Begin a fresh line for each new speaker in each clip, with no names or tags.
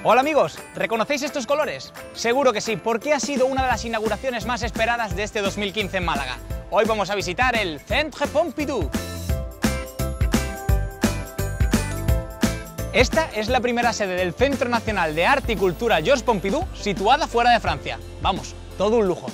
Hola amigos, ¿reconocéis estos colores? Seguro que sí, porque ha sido una de las inauguraciones más esperadas de este 2015 en Málaga. Hoy vamos a visitar el Centre Pompidou. Esta es la primera sede del Centro Nacional de Arte y Cultura Georges Pompidou, situada fuera de Francia. Vamos, todo un lujo.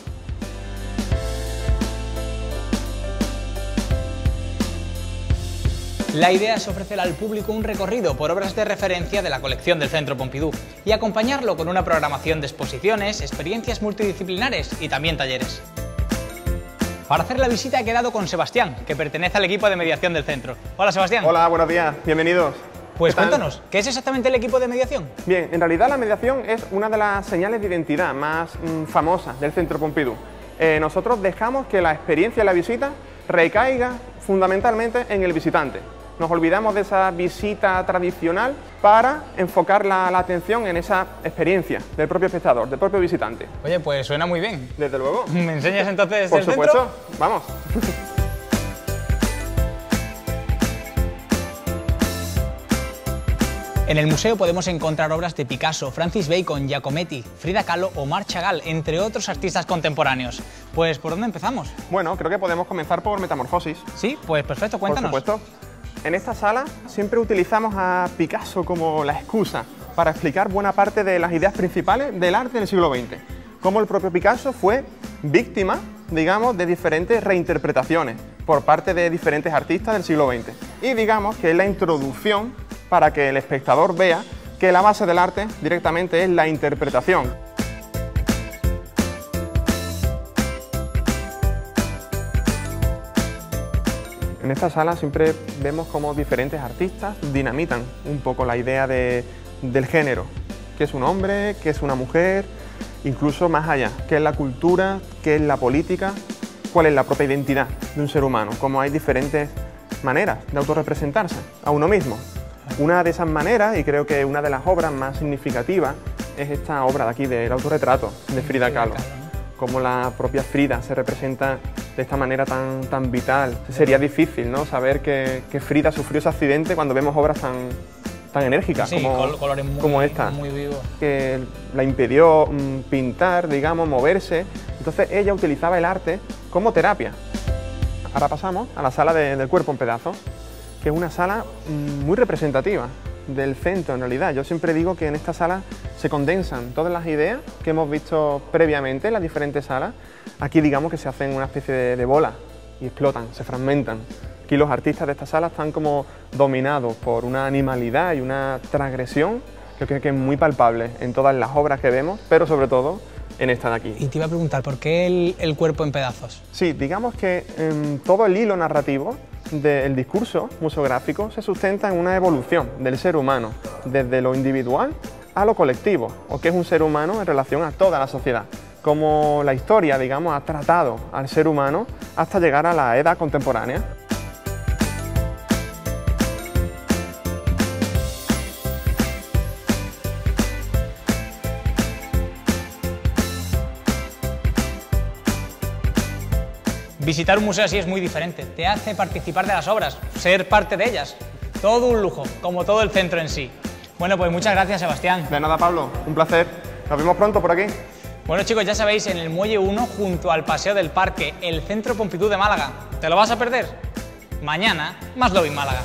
La idea es ofrecer al público un recorrido por obras de referencia de la colección del Centro Pompidou y acompañarlo con una programación de exposiciones, experiencias multidisciplinares y también talleres. Para hacer la visita he quedado con Sebastián, que pertenece al equipo de mediación del centro. Hola Sebastián.
Hola, buenos días, bienvenidos.
Pues cuéntanos, ¿qué es exactamente el equipo de mediación?
Bien, en realidad la mediación es una de las señales de identidad más famosas del Centro Pompidou. Nosotros dejamos que la experiencia de la visita recaiga fundamentalmente en el visitante. Nos olvidamos de esa visita tradicional para enfocar la atención en esa experiencia del propio espectador, del propio visitante.
Oye, pues suena muy bien.
Desde luego.
¿Me enseñas entonces
Por
el
supuesto,
centro?
vamos.
En el museo podemos encontrar obras de Picasso, Francis Bacon, Giacometti, Frida Kahlo o Marc Chagall, entre otros artistas contemporáneos. Pues, ¿por dónde empezamos?
Bueno, creo que podemos comenzar por Metamorfosis.
Sí, pues perfecto, cuéntanos.
Por supuesto. En esta sala siempre utilizamos a Picasso como la excusa para explicar buena parte de las ideas principales del arte del siglo XX. Cómo el propio Picasso fue víctima, digamos, de diferentes reinterpretaciones por parte de diferentes artistas del siglo XX. Y digamos que es la introducción para que el espectador vea que la base del arte directamente es la interpretación. En esta sala siempre vemos cómo diferentes artistas dinamitan un poco la idea del género, qué es un hombre, qué es una mujer, incluso más allá, qué es la cultura, qué es la política, cuál es la propia identidad de un ser humano, cómo hay diferentes maneras de autorrepresentarse a uno mismo. Una de esas maneras, y creo que una de las obras más significativas, es esta obra de aquí, del autorretrato de Frida Kahlo. Cómo la propia Frida se representa de esta manera tan vital. Sería difícil, ¿no?, saber que Frida sufrió ese accidente cuando vemos obras tan enérgicas,
sí, colores
como esta,
muy vivos,
que la impidió pintar, digamos, moverse. Entonces ella utilizaba el arte como terapia. Ahora pasamos a la sala del cuerpo en pedazos, que es una sala muy representativa del centro en realidad. Yo siempre digo que en esta sala se condensan todas las ideas que hemos visto previamente en las diferentes salas. Aquí digamos que se hacen una especie de bola y explotan, se fragmentan. Aquí los artistas de esta sala están como dominados por una animalidad y una transgresión que creo que es muy palpable en todas las obras que vemos, pero sobre todo en esta de aquí.
Y te iba a preguntar, ¿por qué el cuerpo en pedazos?
Sí, digamos que todo el hilo narrativo del discurso museográfico se sustenta en una evolución del ser humano, desde lo individual a lo colectivo, o que es un ser humano en relación a toda la sociedad. Como la historia, digamos, ha tratado al ser humano hasta llegar a la edad contemporánea.
Visitar un museo así es muy diferente, te hace participar de las obras, ser parte de ellas. Todo un lujo, como todo el centro en sí. Bueno, pues muchas gracias, Sebastián.
De nada, Pablo, un placer. Nos vemos pronto por aquí.
Bueno chicos, ya sabéis, en el Muelle 1, junto al Paseo del Parque, el Centro Pompidou de Málaga. ¿Te lo vas a perder? Mañana, más Lobby Málaga.